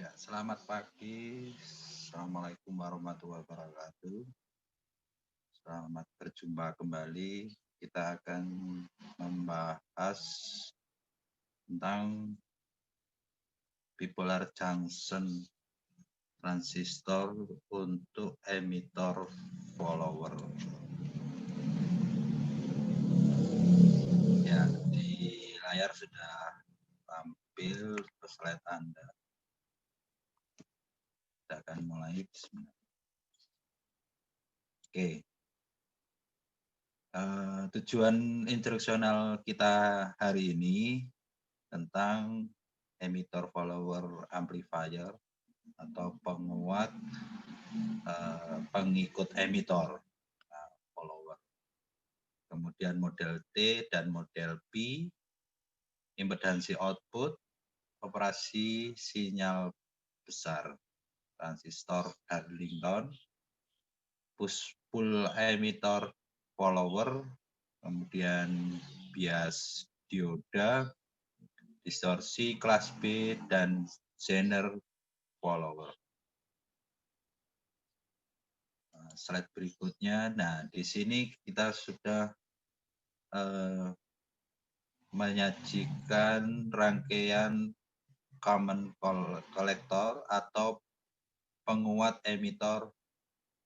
Ya, selamat pagi. Assalamualaikum warahmatullahi wabarakatuh. Selamat berjumpa kembali. Kita akan membahas tentang bipolar junction transistor untuk emitor follower. Ya, di layar sudah tampil slide Anda. Kita akan mulai. Oke. Tujuan instruksional kita hari ini tentang emitter follower amplifier atau penguat pengikut emitor follower. Kemudian model T dan model P, impedansi output, operasi sinyal besar, transistor Darlington, push pull emitter follower, kemudian bias dioda, distorsi kelas B, dan Zener follower. Slide berikutnya. Nah, di sini kita sudah menyajikan rangkaian common collector atau penguat emitor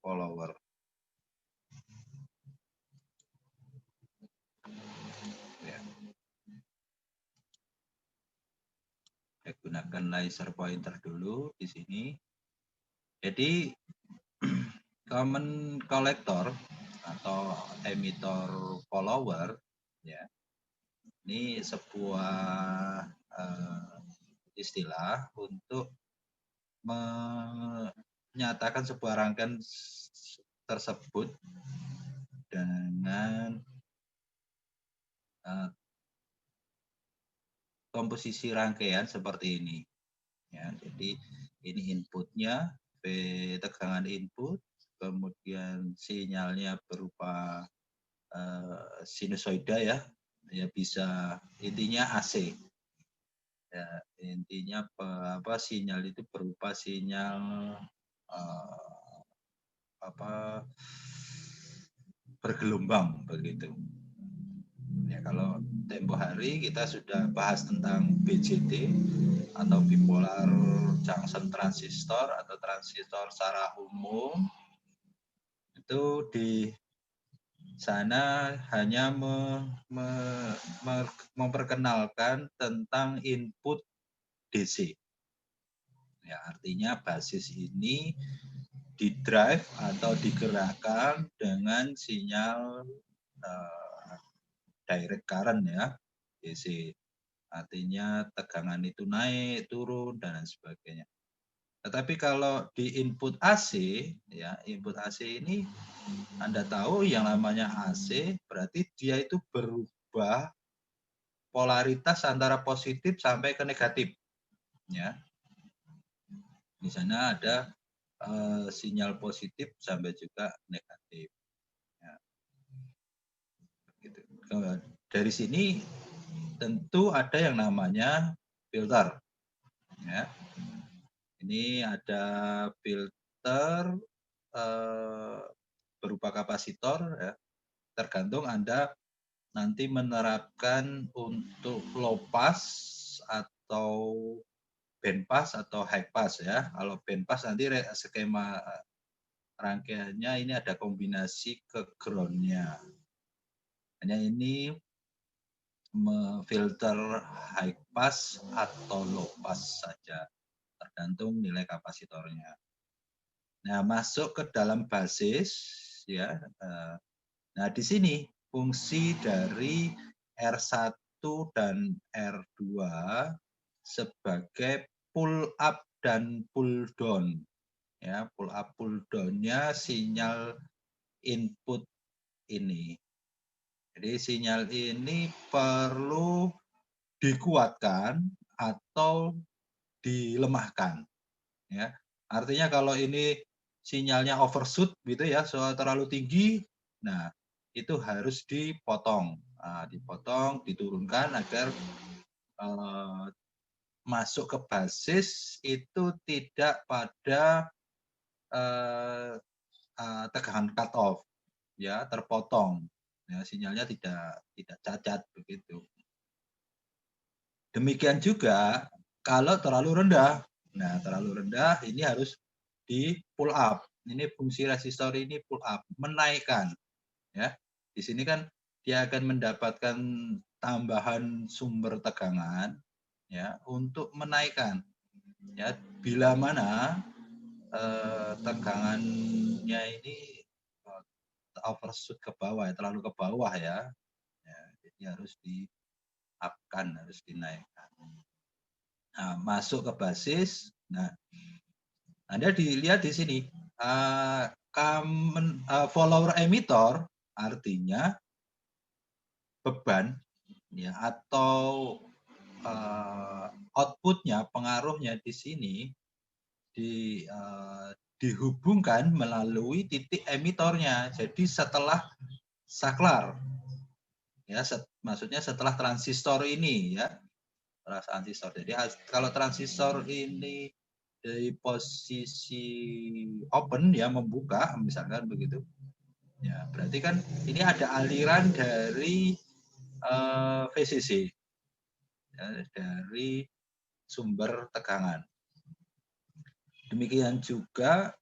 follower. Ya. Saya gunakan laser pointer dulu di sini. Jadi common collector atau emitor follower, ya, ini sebuah istilah untuk menyatakan sebuah rangkaian tersebut dengan komposisi rangkaian seperti ini. Ya, jadi ini inputnya, V tegangan input, kemudian sinyalnya berupa sinusoida, ya bisa, intinya AC. Ya, intinya sinyal itu berupa sinyal bergelombang begitu. Ya, kalau tempo hari kita sudah bahas tentang BJT atau bipolar junction transistor atau transistor secara umum. Itu di sana hanya memperkenalkan tentang input DC. Ya, artinya basis ini didrive atau digerakkan dengan sinyal direct current, ya, DC. Artinya tegangan itu naik, turun, dan sebagainya. Tetapi kalau di input AC, ya, input AC ini Anda tahu yang namanya AC berarti dia itu berubah polaritas antara positif sampai ke negatif, ya. Di sana ada sinyal positif sampai juga negatif. Ya. Gitu. Dari sini tentu ada yang namanya filter. Ya. Ini ada filter berupa kapasitor, ya. Tergantung Anda nanti menerapkan untuk low pass atau band pass atau high pass, ya. Kalau band pass nanti skema rangkaiannya ini ada kombinasi ke ground-nya. Hanya ini memfilter high pass atau low pass saja, tergantung nilai kapasitornya. Nah, masuk ke dalam basis, ya. Nah, di sini fungsi dari R1 dan R2 sebagai pull up dan pull down. Ya, pull up pull down-nya sinyal input ini. Jadi sinyal ini perlu dikuatkan atau dilemahkan. Ya, artinya kalau ini sinyalnya overshoot gitu, ya, terlalu tinggi, nah itu harus dipotong, diturunkan agar masuk ke basis itu tidak pada tegangan cut off, ya, terpotong, ya, sinyalnya tidak cacat begitu. Demikian juga kalau terlalu rendah. Nah, terlalu rendah ini harus di pull up. Ini fungsi resistor ini pull up, menaikkan, ya. Di sini kan dia akan mendapatkan tambahan sumber tegangan, ya, untuk menaikkan, ya, bila mana tegangannya ini overshoot ke bawah, ya, terlalu ke bawah, ya. Ya, jadi harus di up-kan, harus dinaikkan. Nah, masuk ke basis. Nah, Anda dilihat di sini follower emitter artinya beban, ya, atau outputnya, pengaruhnya di sini dihubungkan melalui titik emitornya. Jadi setelah saklar, ya, maksudnya setelah transistor ini, ya, setelah transistor. Jadi kalau transistor ini dari posisi open, ya, membuka, misalkan begitu, ya, berarti kan ini ada aliran dari VCC, ya, dari sumber tegangan. Demikian juga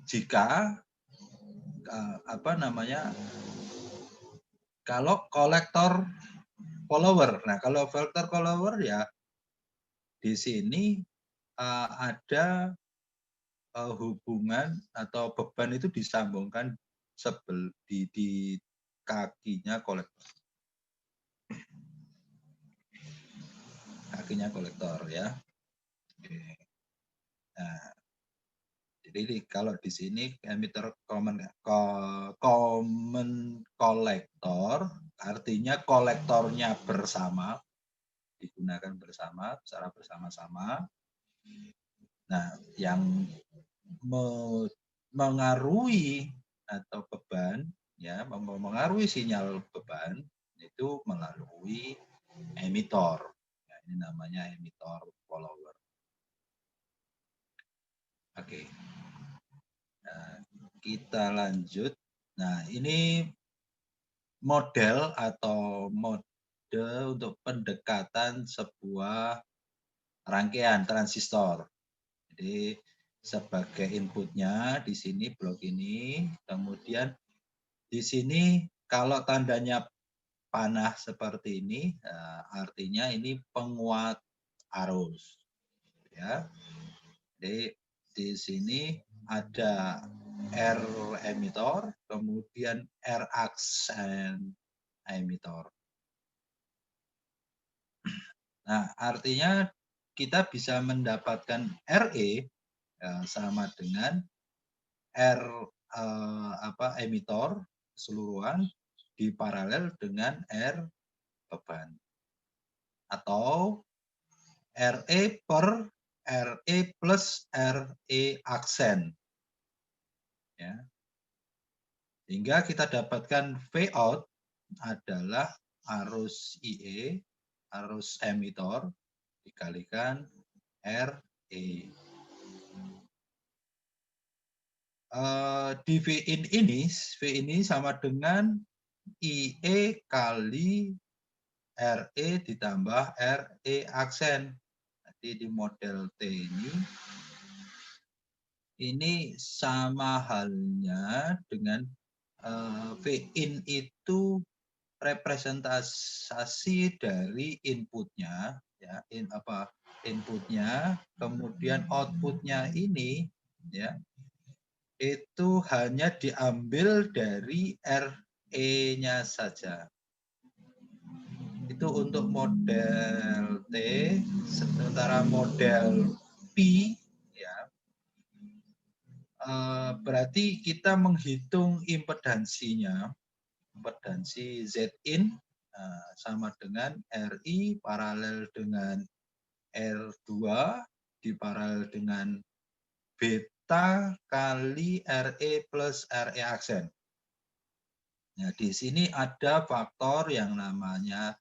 jika kalau kolektor follower. Nah, kalau kolektor follower, ya, di sini ada hubungan atau beban itu disambungkan di kakinya kolektor. Kakinya kolektor, ya. Oke. Nah, jadi kalau di sini emitter common kolektor, artinya kolektornya bersama, digunakan bersama secara bersama-sama. Nah, yang mengaruhi atau beban, ya, mengaruhi sinyal beban itu melalui emitor. Ya, ini namanya emitor follower. Oke. Nah, kita lanjut. Nah, ini model atau mode untuk pendekatan sebuah rangkaian transistor. Jadi sebagai inputnya di sini blok ini, kemudian di sini kalau tandanya panah seperti ini, artinya ini penguat arus, ya. Jadi di sini ada R emitor, kemudian R aksen emitor. Nah, artinya kita bisa mendapatkan RE sama dengan R emitor keseluruhan diparalel dengan R beban, atau RE per RE plus RE aksen, ya. Hingga kita dapatkan V out adalah arus IE, arus emitor dikalikan RE. Di V ini sama dengan IE kali RE ditambah RE aksen. Jadi di model T ini sama halnya dengan V-in itu representasi dari inputnya, ya, inputnya, kemudian outputnya ini, ya, itu hanya diambil dari RE-nya saja. Itu untuk model T, sementara model P, ya, berarti kita menghitung impedansinya, impedansi Zin sama dengan RI paralel dengan R2 diparalel dengan beta kali RE plus RE aksen. Nah, di sini ada faktor yang namanya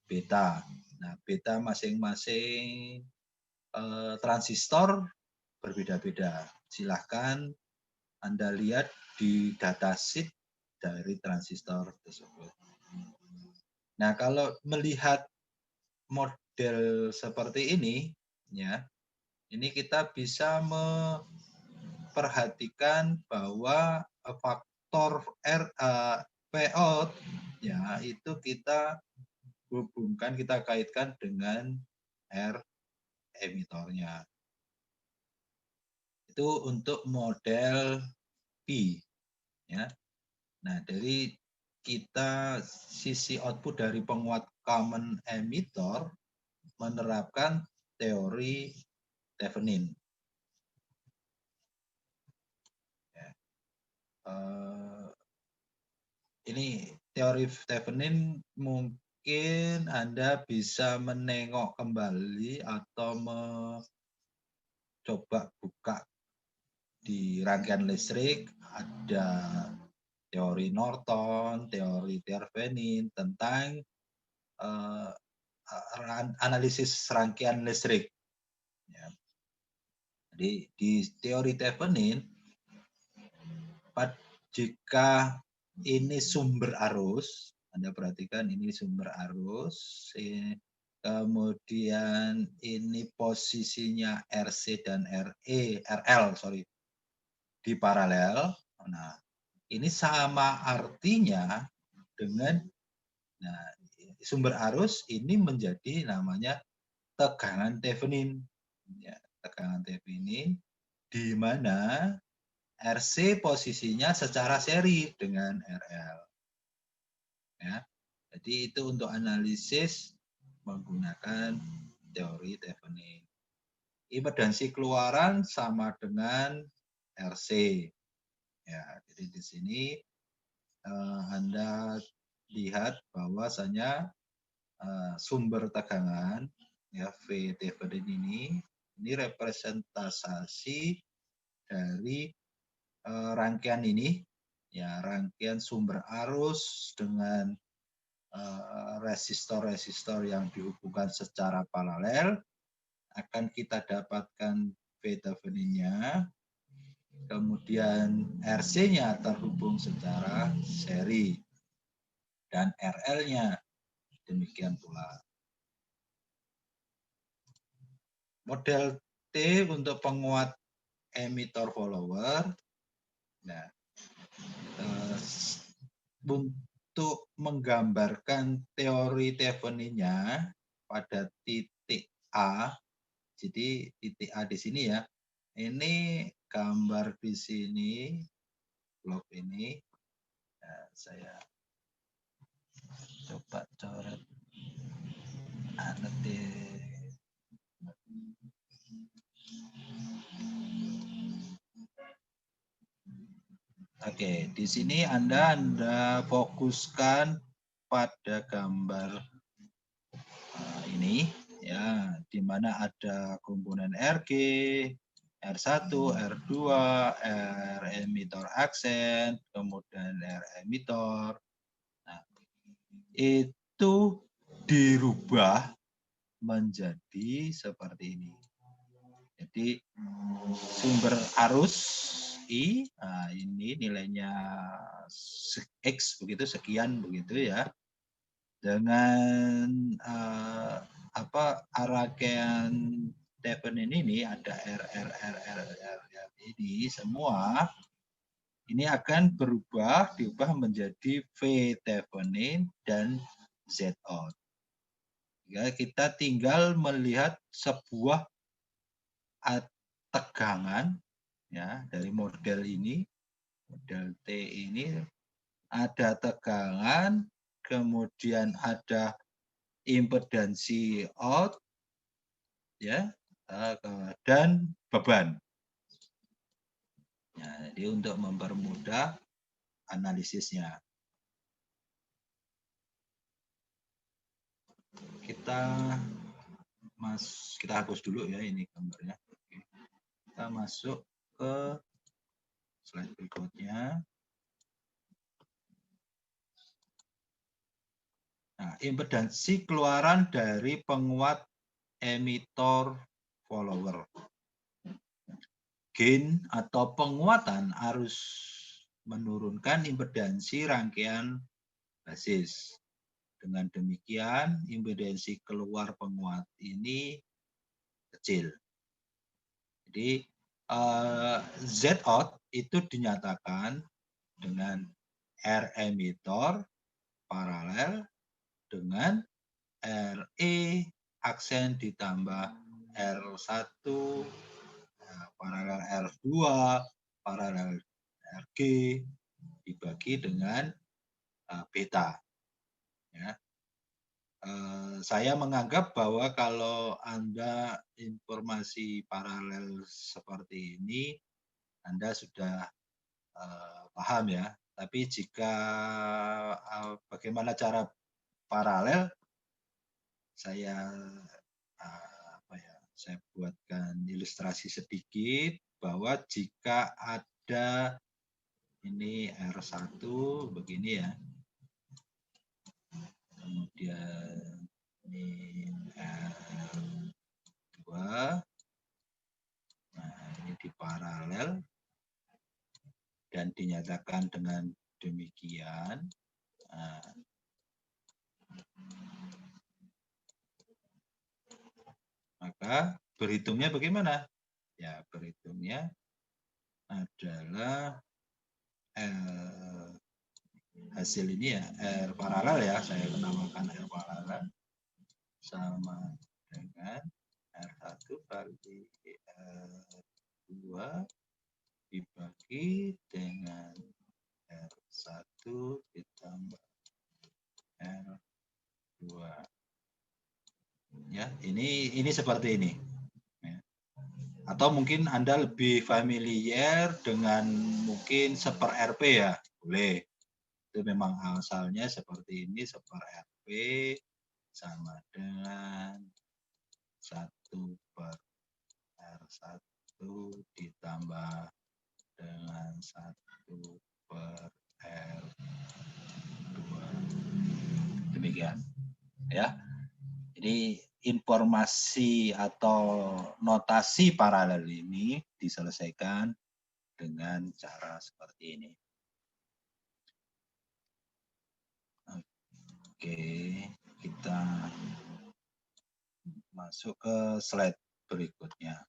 beta. Nah, beta masing-masing transistor berbeda-beda. Silahkan Anda lihat di datasheet dari transistor tersebut. Nah, kalau melihat model seperti ini, ya, ini kita bisa memperhatikan bahwa faktor Pout, ya, itu kita hubungkan, kita kaitkan dengan R emitornya. Itu untuk model P, ya. Nah, dari kita sisi output dari penguat common emitter menerapkan teori Thevenin. Ya. Ini teori Thevenin mungkin Anda bisa menengok kembali atau mencoba buka di rangkaian listrik, ada teori Norton, teori Thevenin tentang analisis rangkaian listrik. Ya. Jadi di teori Thevenin, jika ini sumber arus, Anda perhatikan ini sumber arus, kemudian ini posisinya RC dan RL di paralel. Nah, ini sama artinya dengan sumber arus ini menjadi namanya tegangan Thevenin. Ya, tegangan Thevenin di mana RC posisinya secara seri dengan RL. Ya, jadi itu untuk analisis menggunakan teori Thevenin. Impedansi keluaran sama dengan RC. Ya, jadi di sini Anda lihat bahwasanya sumber tegangan, ya, V Thevenin ini representasi dari rangkaian ini, ya, rangkaian sumber arus dengan resistor-resistor yang dihubungkan secara paralel, akan kita dapatkan V Thevenin-nya, kemudian RC-nya terhubung secara seri, dan RL-nya demikian pula. Model T untuk penguat emitter follower. Nah, untuk menggambarkan teori Thevenin-nya pada titik A, jadi titik A di sini ya, ini gambar di sini, blok ini, nah, saya coba coret. Oke, di sini Anda fokuskan pada gambar ini, ya, di mana ada komponen RG, R1, R2, R emitter aksen, kemudian R emitter. Nah, itu dirubah menjadi seperti ini. Jadi sumber arus I, nah ini nilainya X begitu, sekian begitu ya. Dengan rangkaian Thevenin ini ada R ini semua ini akan diubah menjadi V Thevenin dan Z out. Ya, kita tinggal melihat sebuah tegangan, ya, dari model ini, model T ini ada tegangan, kemudian ada impedansi out, ya, dan beban. Ya, jadi untuk mempermudah analisisnya, kita hapus dulu ya ini gambarnya. Kita masuk ke slide berikutnya. Nah, impedansi keluaran dari penguat emitor follower. Gain atau penguatan harus menurunkan impedansi rangkaian basis. Dengan demikian, impedansi keluar penguat ini kecil. Jadi Z out itu dinyatakan dengan R emitor paralel dengan RE aksen ditambah R1 paralel R2 paralel RG dibagi dengan beta. Ya. Saya menganggap bahwa kalau Anda informasi paralel seperti ini, Anda sudah paham ya. Tapi jika bagaimana cara paralel, saya saya buatkan ilustrasi sedikit bahwa jika ada ini R1 begini ya. Kemudian ini R2. Nah, ini di paralel dan dinyatakan dengan demikian. Nah, maka berhitungnya bagaimana? Ya, berhitungnya adalah hasil ini ya, R paralel ya, saya namakan R paralel sama dengan R1 kali R2 dibagi dengan R1 ditambah R2. Ya, ini seperti ini. Atau mungkin Anda lebih familiar dengan mungkin seper RP ya, boleh. Itu memang asalnya seperti ini, seper RP sama dengan 1 per R1 ditambah dengan 1 per R2. Demikian. Ya. Jadi informasi atau notasi paralel ini diselesaikan dengan cara seperti ini. Oke, kita masuk ke slide berikutnya.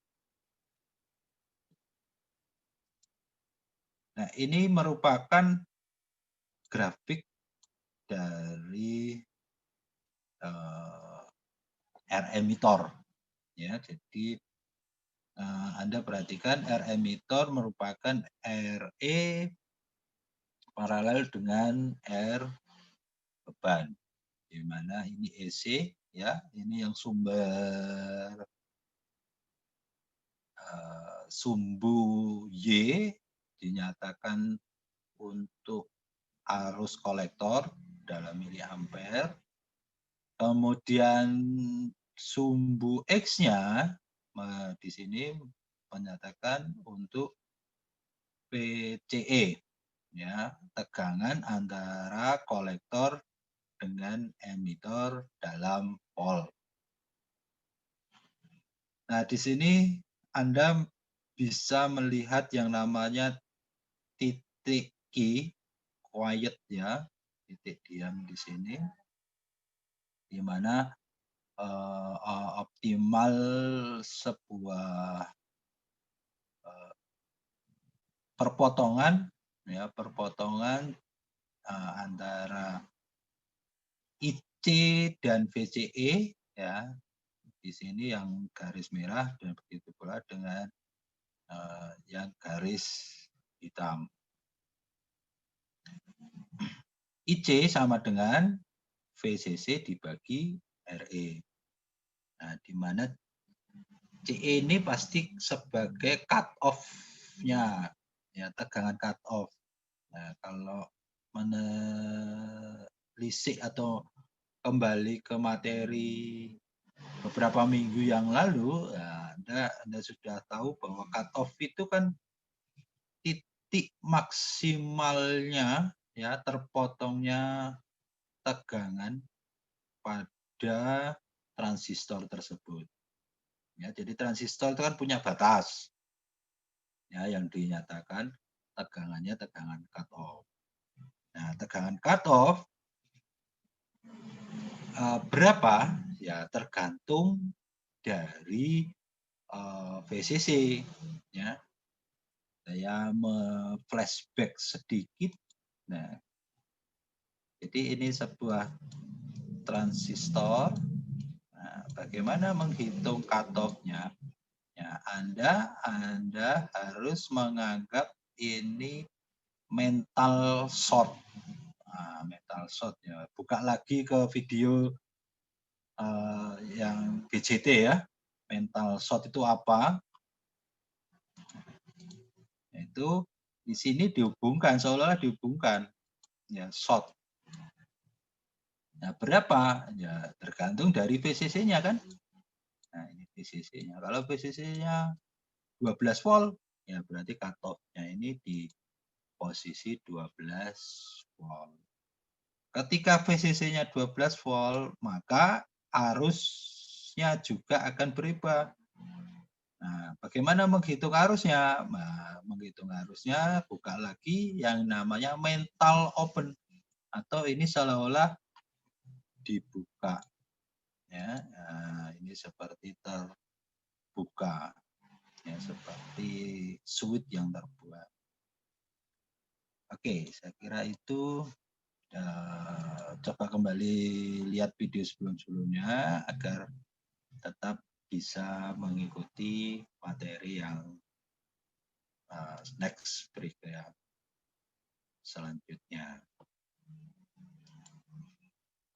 Nah, ini merupakan grafik dari R emitor. Ya, jadi Anda perhatikan R emitor merupakan RE paralel dengan R beban, di mana ini EC ya, ini yang sumber sumbu Y dinyatakan untuk arus kolektor dalam miliampere. Kemudian sumbu X-nya di sini menyatakan untuk PCE, ya, tegangan antara kolektor dengan emitor dalam pol. Nah, di sini Anda bisa melihat yang namanya titik Q, quiet ya, titik diam di sini, di mana optimal sebuah perpotongan ya, perpotongan antara IC dan VCE ya, di sini yang garis merah dan begitu pula dengan yang garis hitam. IC sama dengan VCC dibagi RE. Nah, di mana CE ini pasti sebagai cut off-nya, ya, tegangan cut off. Nah, kalau menelisik atau kembali ke materi beberapa minggu yang lalu, ya, Anda sudah tahu bahwa cut off itu kan titik maksimalnya ya terpotongnya tegangan pada transistor tersebut. Ya, jadi transistor itu kan punya batas, ya, yang dinyatakan tegangannya tegangan cut-off. Nah, tegangan cut-off berapa? Ya, tergantung dari VCC. Ya, saya flashback sedikit. Nah, jadi ini sebuah transistor. Nah, bagaimana menghitung cut-off-nya? Ya, Anda harus menganggap ini mental short. Nah, mental short ya. Buka lagi ke video yang BJT ya. Mental short itu apa? Itu di sini dihubungkan, seolah-olah dihubungkan. Ya, short. Nah, berapa? Ya, tergantung dari VCC-nya kan. Nah, ini VCC-nya. Kalau VCC-nya 12 volt, ya berarti cut-off-nya ini di posisi 12 volt. Ketika VCC-nya 12 volt, maka arusnya juga akan berubah. Nah, bagaimana menghitung arusnya? Nah, menghitung arusnya buka lagi yang namanya mental open, atau ini seolah-olah dibuka. Ya, nah, ini seperti terbuka, ya, seperti switch yang terbuat. Oke, saya kira itu. Coba kembali lihat video sebelum-sebelumnya agar tetap bisa mengikuti materi yang next berikutnya selanjutnya.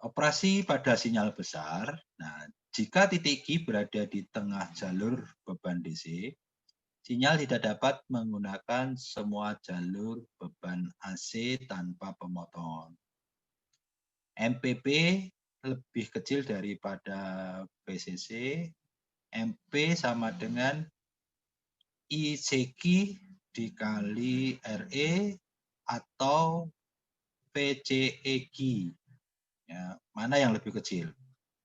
Operasi pada sinyal besar. Nah, jika titik Q berada di tengah jalur beban DC, sinyal tidak dapat menggunakan semua jalur beban AC tanpa pemotong. MPP lebih kecil daripada PCC. MP sama dengan ICQ dikali RE atau PCEQ. Ya, mana yang lebih kecil?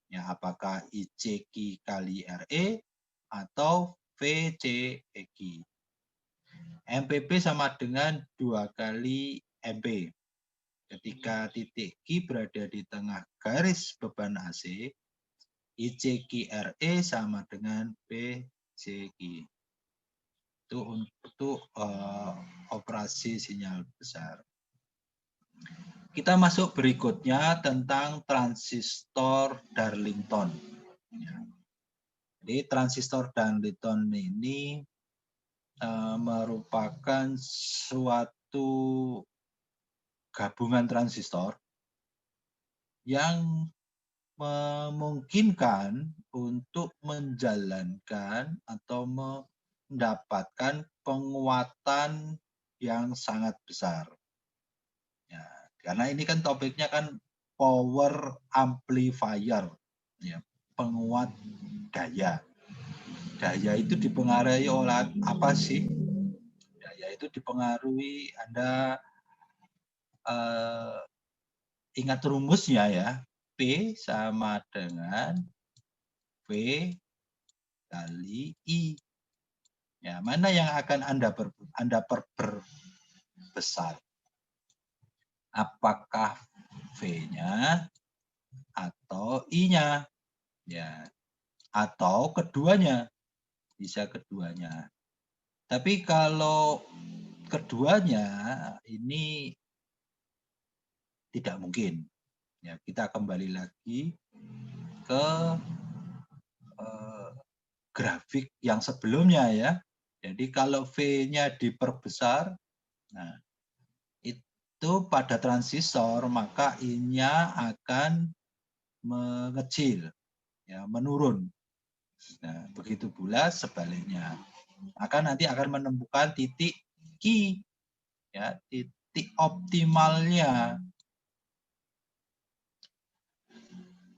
Ya, apakah ICQ kali RE atau VCEQ? MPP sama dengan 2 kali MP. Ketika titik Q berada di tengah garis beban AC, ICQ RE sama dengan PCQ. Itu untuk operasi sinyal besar. Kita masuk berikutnya tentang transistor Darlington. Ya. Jadi transistor Darlington ini merupakan suatu gabungan transistor yang memungkinkan untuk menjalankan atau mendapatkan penguatan yang sangat besar. Ya, karena ini kan topiknya kan power amplifier, ya, penguat daya. Daya itu dipengaruhi oleh apa sih? Daya itu dipengaruhi, Anda ingat rumusnya ya, P sama dengan V kali I. Ya, mana yang akan Anda perbesar? Apakah V-nya atau I-nya? Ya, atau keduanya? Bisa keduanya. Tapi kalau keduanya ini tidak mungkin. Ya, kita kembali lagi ke grafik yang sebelumnya ya. Jadi kalau V-nya diperbesar, nah itu pada transistor maka I-nya akan mengecil, ya, menurun. Nah, begitu pula sebaliknya. Maka nanti akan menemukan titik Q, ya, titik optimalnya.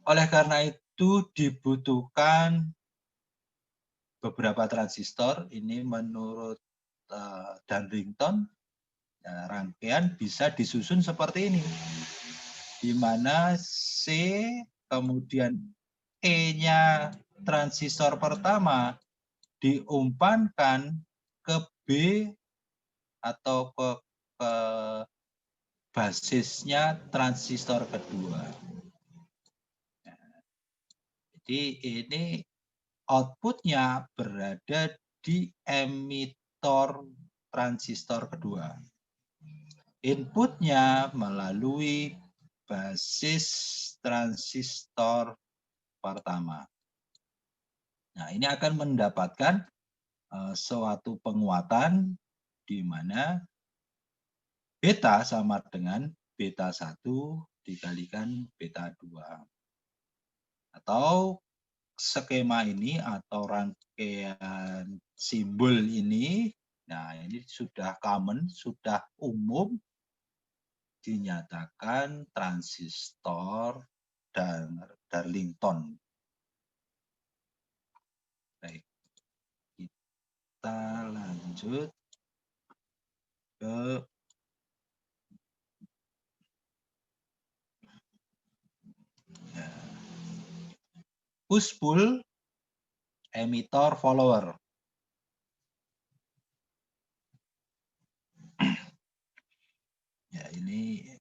Oleh karena itu dibutuhkan beberapa transistor. Ini menurut Darlington, ya, rangkaian bisa disusun seperti ini, di mana C kemudian E-nya transistor pertama diumpankan ke B atau ke basisnya transistor kedua. Jadi ini outputnya berada di emitor transistor kedua. Inputnya melalui basis transistor pertama. Nah, ini akan mendapatkan suatu penguatan di mana beta sama dengan beta 1 dikalikan beta 2. Atau skema ini atau rangkaian simbol ini, nah ini sudah common, sudah umum dinyatakan transistor dan Darlington. Baik, kita lanjut ke push pull emitter follower. Ya, ini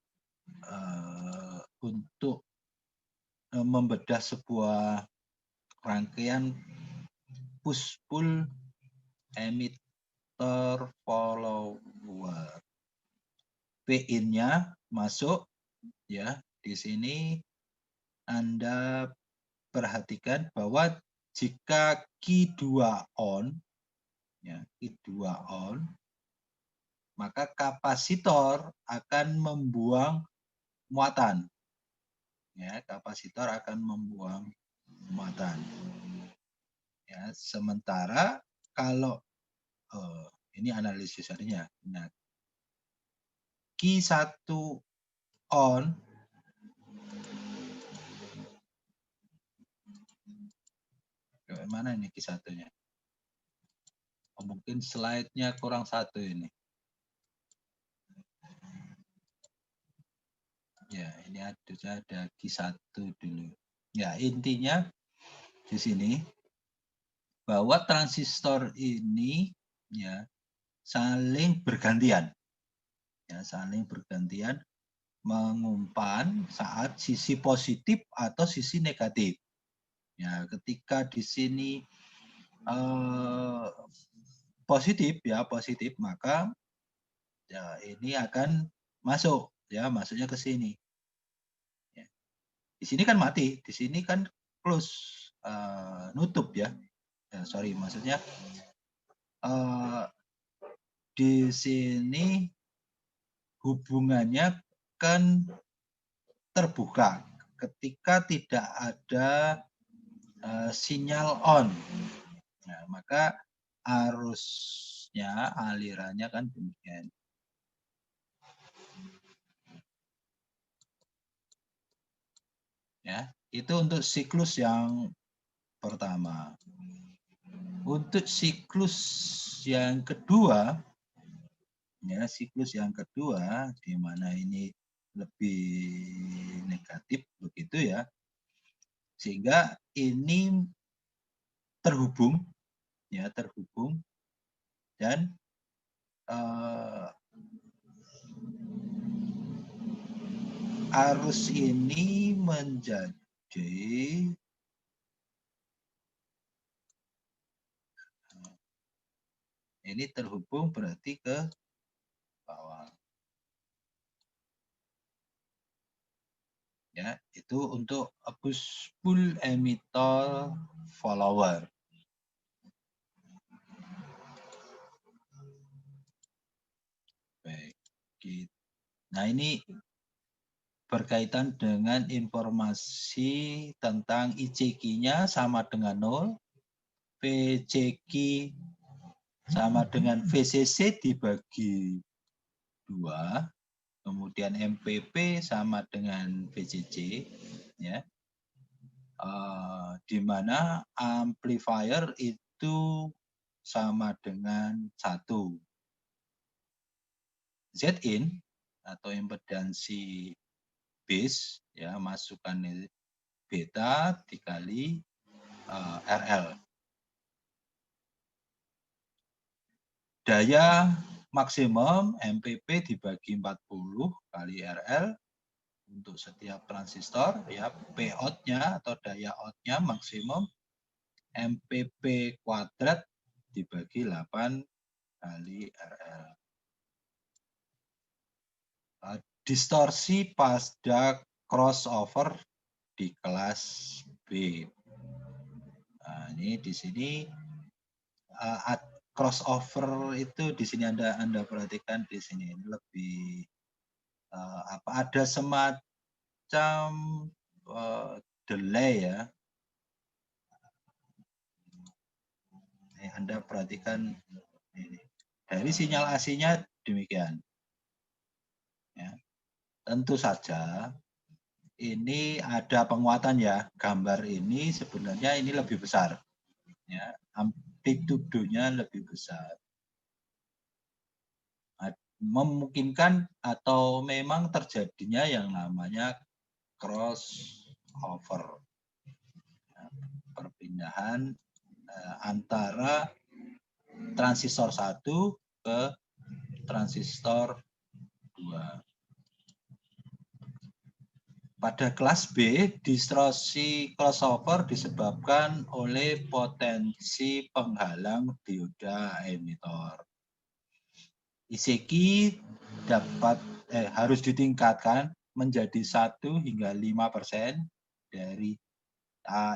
untuk membedah sebuah rangkaian push pull emitter follower. P-in-nya masuk ya. Di sini Anda perhatikan bahwa jika Q2 on ya, Q2 on, maka kapasitor akan membuang muatan. Ya, kapasitor akan membuang muatan. Ya, sementara kalau ini analisisnya. Nah, Q1 on mana ini Q1-nya? Oh, mungkin slide-nya kurang satu ini. Ya, ini ada Q1 dulu. Ya, intinya di sini bahwa transistor ini ya saling bergantian. Ya, saling bergantian mengumpan saat sisi positif atau sisi negatif. Ya, ketika di sini positif ya, positif, maka ya ini akan masuk ya, masuknya ke sini. Ya. Di sini kan mati, di sini kan close, nutup ya. Ya, sorry, maksudnya di sini hubungannya kan terbuka ketika tidak ada sinyal on. Nah, maka arusnya, alirannya kan demikian. Ya, itu untuk siklus yang pertama. Untuk siklus yang kedua, ya siklus yang kedua di mana ini lebih negatif begitu ya, sehingga ini terhubung ya, terhubung dan arus ini menjadi ini terhubung berarti ke bawah. Ya, itu untuk push pull emitter follower. Baik. Nah, ini berkaitan dengan informasi tentang ICQ-nya sama dengan 0, VCQ sama dengan VCC dibagi 2, kemudian MPP sama dengan VCC, ya, di mana amplifier itu sama dengan 1. Zin atau impedansi base ya, masukan beta dikali RL. Daya maksimum MPP dibagi 40 kali RL untuk setiap transistor, ya. P out-nya atau daya out-nya maksimum MPP kuadrat dibagi 8 kali RL. Distorsi pada crossover di kelas B. Nah, ini di sini crossover itu di sini Anda perhatikan di sini lebih ada semacam delay, ya. Anda perhatikan ini. Dari sinyal AC-nya demikian. Ya. Tentu saja ini ada penguatan, ya. Gambar ini sebenarnya ini lebih besar. Ya. Amplitudenya lebih besar. Memungkinkan atau memang terjadinya yang namanya crossover. Ya. Perpindahan antara transistor 1 ke transistor 2. Pada kelas B, distorsi crossover disebabkan oleh potensi penghalang dioda emitor. ICQ harus ditingkatkan menjadi 1 hingga 5% dari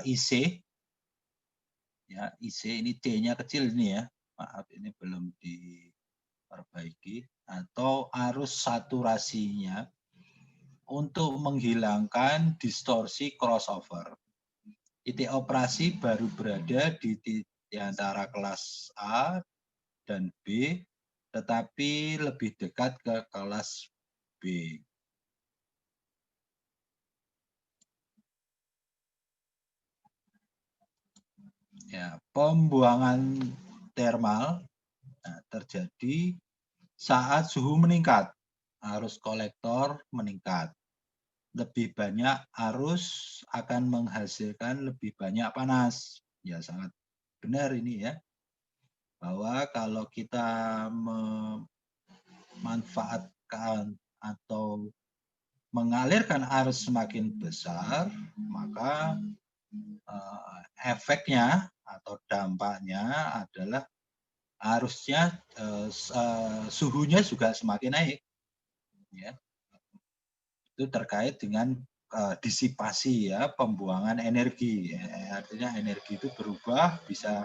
IC. Ya, IC ini C-nya kecil ini, ya. Maaf, ini belum diperbaiki. Atau arus saturasinya untuk menghilangkan distorsi crossover. Titik operasi baru berada di antara kelas A dan B, tetapi lebih dekat ke kelas B. Ya, pembuangan termal terjadi saat suhu meningkat, arus kolektor meningkat. Lebih banyak arus akan menghasilkan lebih banyak panas. Ya, sangat benar ini, ya. Bahwa kalau kita memanfaatkan atau mengalirkan arus semakin besar, maka efeknya atau dampaknya adalah arusnya suhunya juga semakin naik, ya. Itu terkait dengan disipasi, ya, pembuangan energi. Artinya energi itu berubah, bisa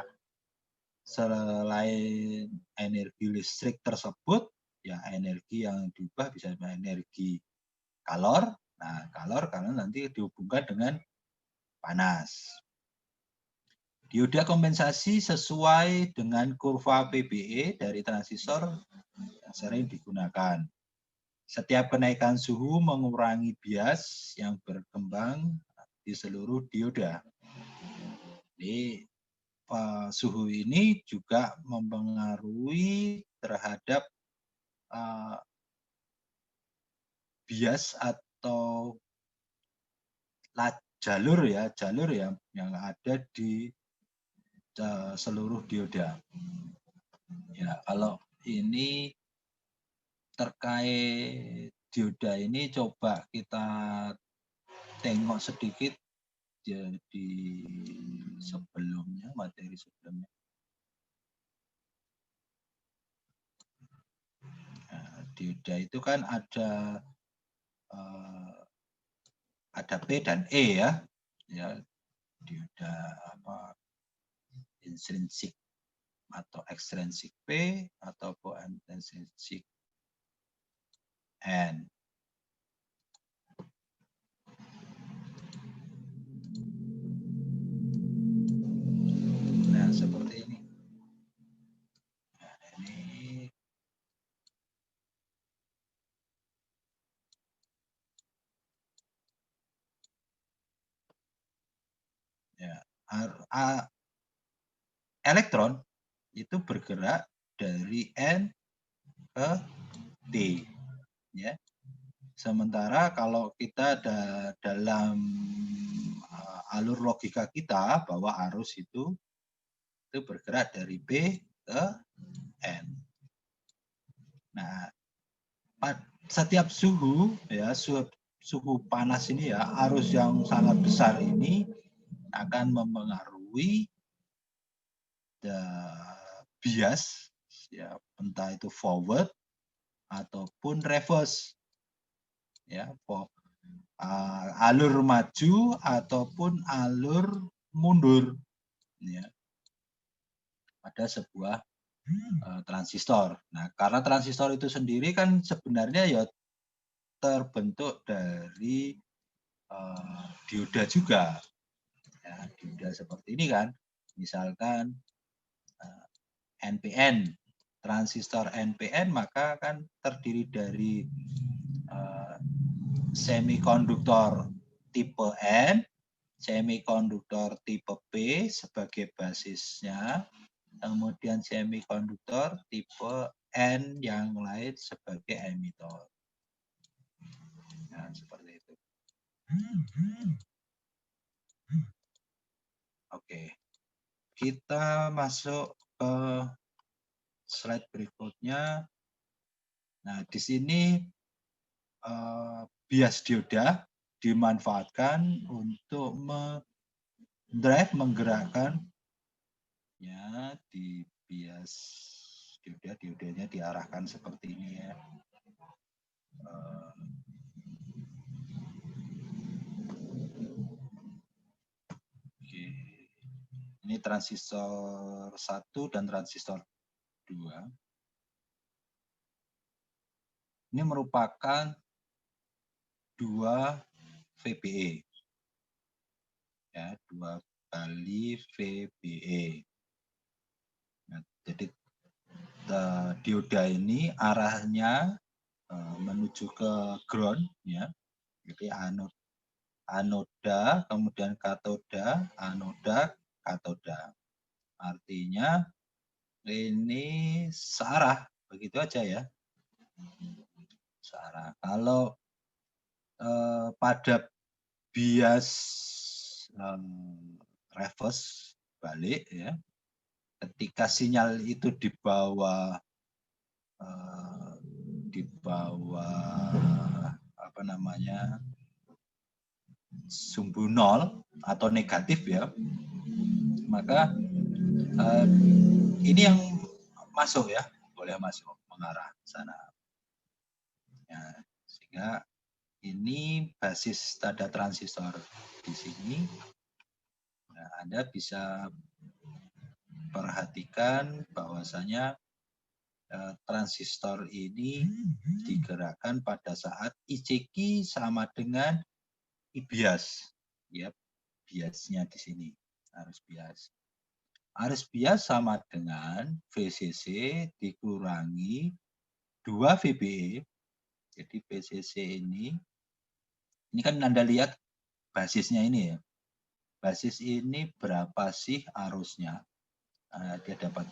selain energi listrik tersebut, ya, energi yang diubah bisa energi kalor. Nah, kalor karena nanti dihubungkan dengan panas. Dioda kompensasi sesuai dengan kurva PBE dari transistor yang sering digunakan. Setiap kenaikan suhu mengurangi bias yang berkembang di seluruh dioda. Jadi suhu ini juga mempengaruhi terhadap bias atau jalur yang ada di seluruh dioda. Ya, kalau ini terkait dioda ini coba kita tengok sedikit jadi sebelumnya, materi sebelumnya. Nah, dioda itu kan ada P dan E, ya. Ya, dioda intrinsik atau ekstrinsik P ataupun intrinsik N. Nah, seperti ini. Nah, ini ya, elektron itu bergerak dari N ke T, ya. Sementara kalau kita dalam alur logika kita bahwa arus itu bergerak dari P ke N. Nah, setiap suhu ya, suhu panas ini ya, arus yang sangat besar ini akan mempengaruhi bias ya, entah itu forward ataupun reverse ya, alur maju ataupun alur mundur ya, pada sebuah transistor. Nah, karena transistor itu sendiri kan sebenarnya ya terbentuk dari dioda juga. Ya, dioda seperti ini kan, misalkan NPN, transistor NPN maka kan terdiri dari semikonduktor tipe N, semikonduktor tipe P sebagai basisnya, kemudian semikonduktor tipe N yang lain sebagai emitor. Nah, seperti itu. Oke, kita masuk ke slide berikutnya. Nah, di sini bias dioda dimanfaatkan untuk menggerakkan ya di bias dioda, diodanya diarahkan seperti ini ya. Oke. Ini transistor 1 dan transistor 2. Ini merupakan 2 VBE. Ya, 2 kali VBE. Nah, jadi dioda ini arahnya menuju ke ground ya. Jadi anoda, kemudian katoda, anoda, katoda. Artinya ini searah, begitu aja ya. Searah. Kalau pada bias reverse balik ya, ketika sinyal itu di bawah apa namanya, sumbu nol atau negatif ya, maka ini yang masuk ya, boleh masuk mengarah sana ya, sehingga ini basis tanda transistor di sini. Nah, Anda bisa perhatikan bahwasanya transistor ini digerakkan pada saat ICQ sama dengan IBIAS. Ya, biasnya di sini arus bias. Arus bias sama dengan VCC dikurangi 2 VBE. Jadi VCC ini kan Anda lihat basisnya ini ya. Basis ini berapa sih arusnya? Dia dapat.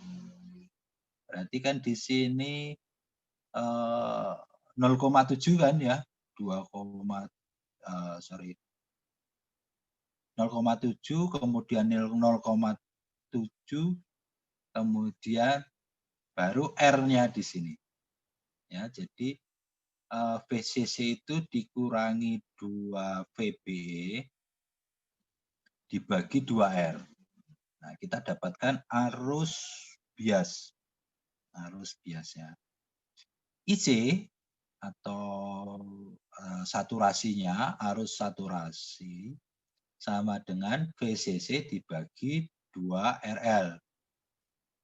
Berarti kan di sini 0,7 kan ya, 0,7 kemudian 0,7 kemudian baru R-nya di sini. Ya, jadi VCC itu dikurangi 2 VBE dibagi 2R. Nah, kita dapatkan arus bias. Arus biasnya. IC atau saturasinya, arus saturasi sama dengan VCC dibagi 2 RL.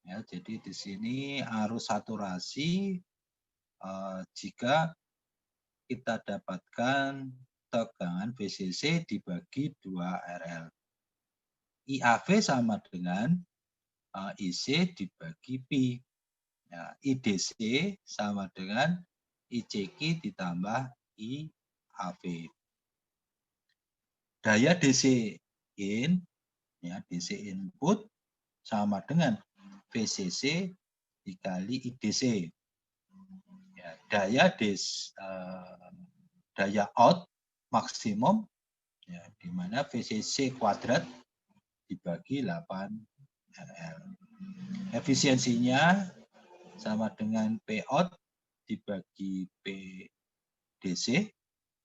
Ya, jadi di sini arus saturasi jika kita dapatkan tegangan VCC dibagi 2 RL. IAV sama dengan IC dibagi Pi. Ya, IDC sama dengan ICQ ditambah IAV. Daya DC in, ya, DC input sama dengan VCC dikali IDC. Ya, daya out maksimum Ya, di mana VCC kuadrat dibagi 8 RL. Efisiensinya sama dengan P out dibagi PDC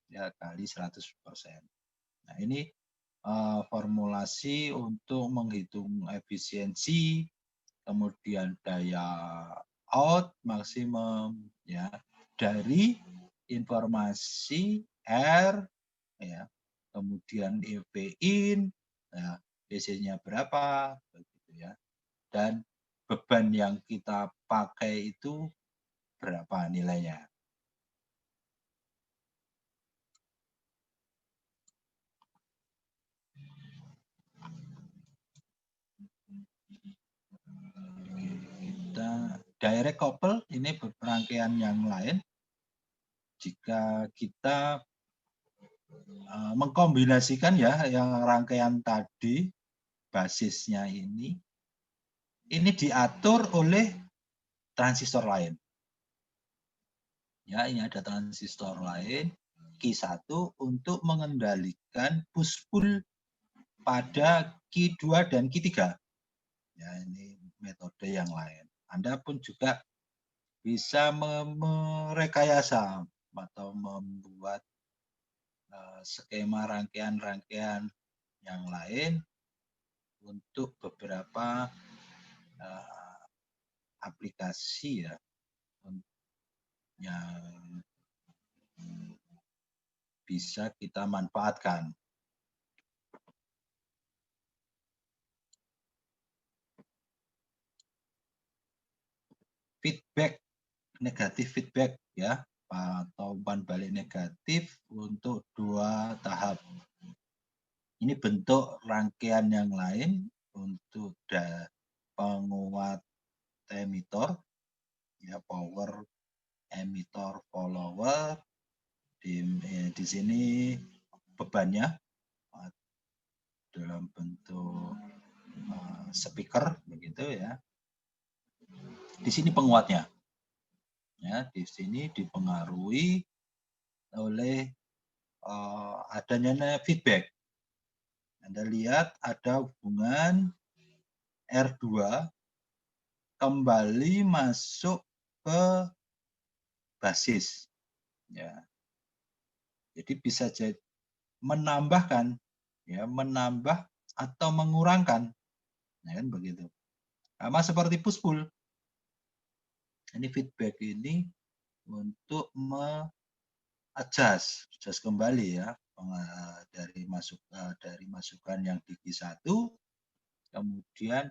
ya kali 100%. Nah, ini formulasi untuk menghitung efisiensi, kemudian daya out maksimum ya dari informasi R ya, kemudian EV in ya, DC-nya berapa begitu ya. Dan beban yang kita pakai itu berapa nilainya. Kita direct couple ini rangkaian yang lain. Jika kita mengkombinasikan ya yang rangkaian tadi basisnya ini diatur oleh transistor lain. Ya, ini ada transistor lain Q1 untuk mengendalikan push-pull pada Q2 dan Q3. Ya, ini metode yang lain. Anda pun juga bisa merekayasa atau membuat skema rangkaian-rangkaian yang lain untuk beberapa aplikasi ya yang bisa kita manfaatkan. Feedback, negatif feedback ya, atau umpan balik negatif untuk 2 tahap. Ini bentuk rangkaian yang lain untuk penguat emitor, ya power emitor follower. Di sini bebannya dalam bentuk speaker begitu ya. Di sini penguatnya. Ya, di sini dipengaruhi oleh adanya feedback. Anda lihat ada hubungan R2 kembali masuk ke basis. Ya. Jadi bisa jadi menambahkan, ya, menambah atau mengurangkan, ya kan begitu. Sama seperti push pull. Ini feedback ini untuk adjust kembali ya dari masukan yang di Q1, kemudian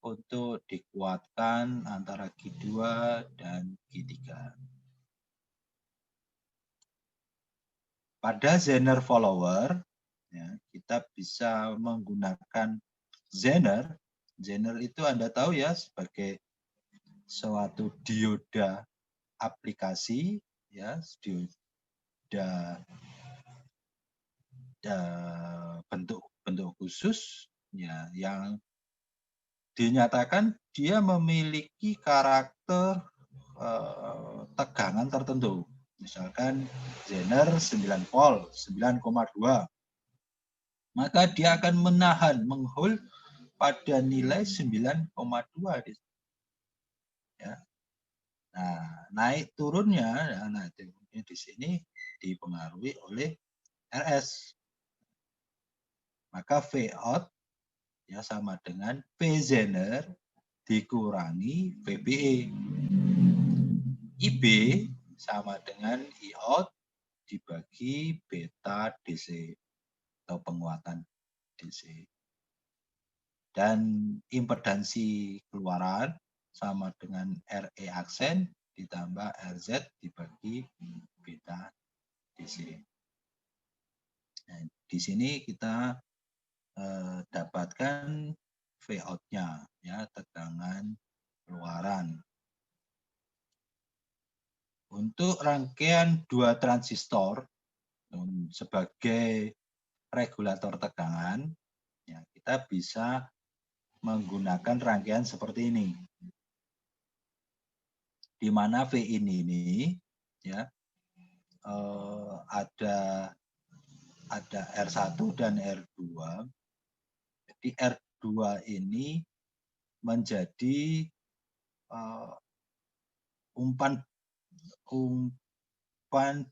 untuk dikuatkan antara Q2 dan Q3. Pada Zener follower, ya, kita bisa menggunakan Zener. Zener itu Anda tahu ya sebagai suatu dioda aplikasi, ya, dioda bentuk khusus, ya, yang dinyatakan dia memiliki karakter tegangan tertentu. Misalkan Zener 9 volt, 9,2. Maka dia akan menahan, menghold pada nilai 9,2. Ya. Nah, naik turunnya, nah, di sini dipengaruhi oleh RS. Maka V out ya sama dengan V Zener dikurangi VBE. IB sama dengan I out dibagi beta DC atau penguatan DC. Dan impedansi keluaran sama dengan RE aksen ditambah RZ dibagi beta DC. Nah, di sini kita dapatkan V out-nya, ya, tegangan keluaran. Untuk rangkaian 2 transistor sebagai regulator tegangan, ya, kita bisa menggunakan rangkaian seperti ini, di mana V ini ya ada ada R1 dan R2. Jadi R2 ini menjadi umpan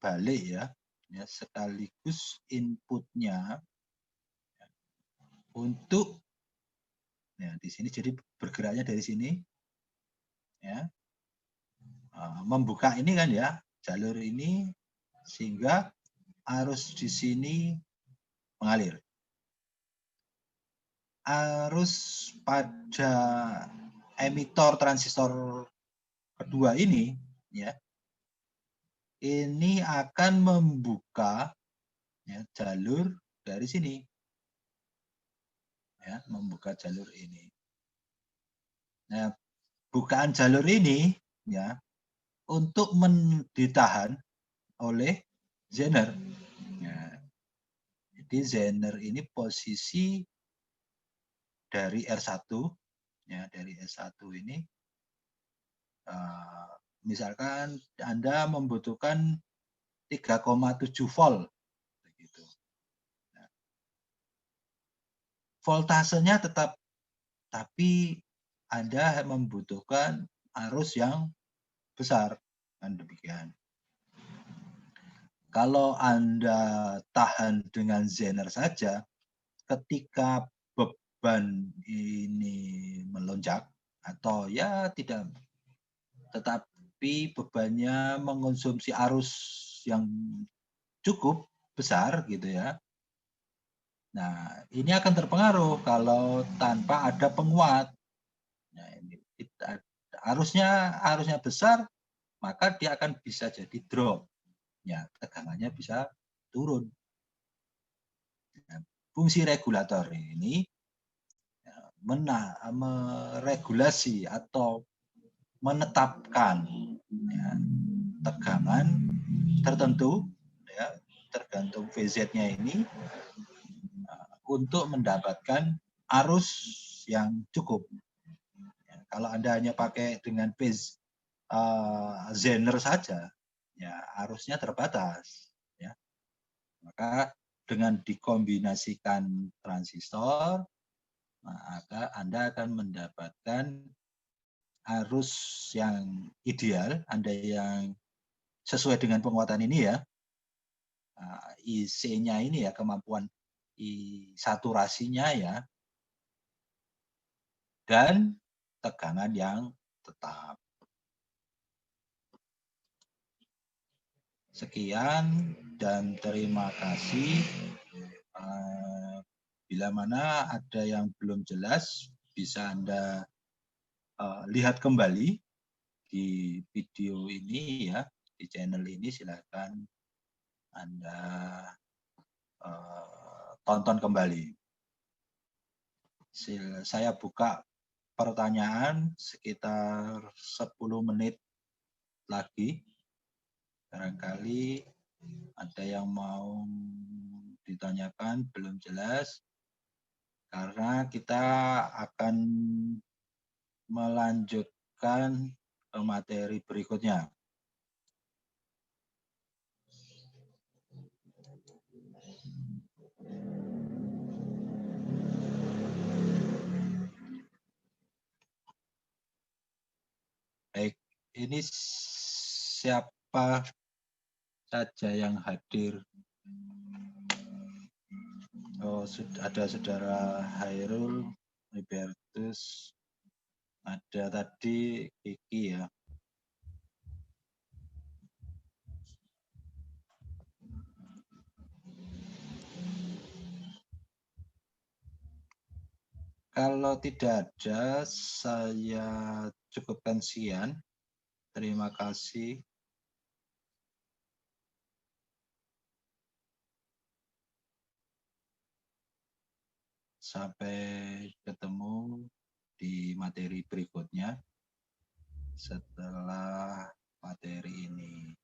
balik ya, sekaligus inputnya untuk di sini, jadi bergeraknya dari sini ya, membuka ini kan ya, jalur ini, sehingga arus di sini mengalir. Arus pada emitor transistor kedua ini ya, ini akan membuka ya, jalur dari sini ya, membuka jalur ini. Nah, bukaan jalur ini ya untuk ditahan oleh Zener. Nah, jadi Zener ini posisi dari R1 ya, dari S1 ini misalkan Anda membutuhkan 3,7 volt begitu. Nah, voltasenya tetap, tapi Anda membutuhkan arus yang besar, kan demikian. Kalau Anda tahan dengan Zener saja, ketika beban ini melonjak atau ya tidak, tetapi bebannya mengonsumsi arus yang cukup besar gitu ya. Nah, ini akan terpengaruh kalau tanpa ada penguat. Nah, ini arusnya besar, maka dia akan bisa jadi drop. Ya, tegangannya bisa turun. Nah, fungsi regulator ini meregulasi atau menetapkan ya, tegangan tertentu ya, tergantung VZ-nya ini untuk mendapatkan arus yang cukup. Ya, kalau Anda hanya pakai dengan phase Zener saja, ya arusnya terbatas. Ya. Maka dengan dikombinasikan transistor, maka Anda akan mendapatkan arus yang ideal, Anda yang sesuai dengan penguatan ini ya, IC-nya ini ya, kemampuan saturasinya ya, dan tegangan yang tetap. Sekian dan terima kasih. Bila mana ada yang belum jelas, bisa Anda lihat kembali di video ini ya, di channel ini, silakan Anda tonton kembali. Saya buka pertanyaan sekitar 10 menit lagi. Barangkali ada yang mau ditanyakan belum jelas, karena kita akan melanjutkan ke materi berikutnya. Baik, ini siapa saja yang hadir? Oh, ada saudara Hairul, Libertus, ada tadi Kiki ya. Kalau tidak ada, saya cukupkan sekian. Terima kasih. Sampai ketemu di materi berikutnya setelah materi ini.